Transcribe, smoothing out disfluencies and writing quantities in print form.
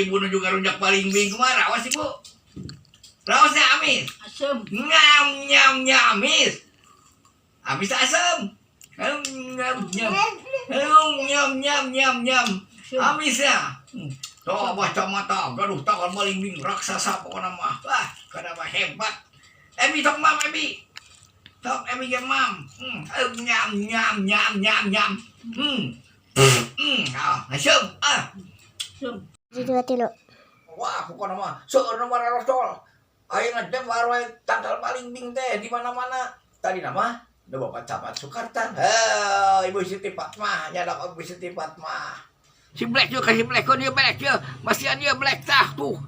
ibu nu juga rujak paling bing kemana? Rawas ibu. Rawasnya amis. Asam. Nyam nyam nyamis. Amis asam. Nyam nyam nyam. Nyam nyam nyam nyam. Amisnya. Tuh baca mata, gaduh tangan paling bing raksasa pokoknya mah. Wah, kada mah hebat. Ebi tok mam Ebi. Tok Ebi ge mam. Nyam nyam nyam nyam nyam. Asam. Asam. Dua tilo. Wah, pokoknya mah seueur nomor Rasul. Ayeuna teh baru tanggal paling bing teh di mana-mana. Tadi nama da Bapak Camat Sukartan. Ibu Siti Fatmah, nya da Ibu Siti Fatmah. Si Black juga kasih Black, kok dia Black ya. Masih dia Black tah tuh.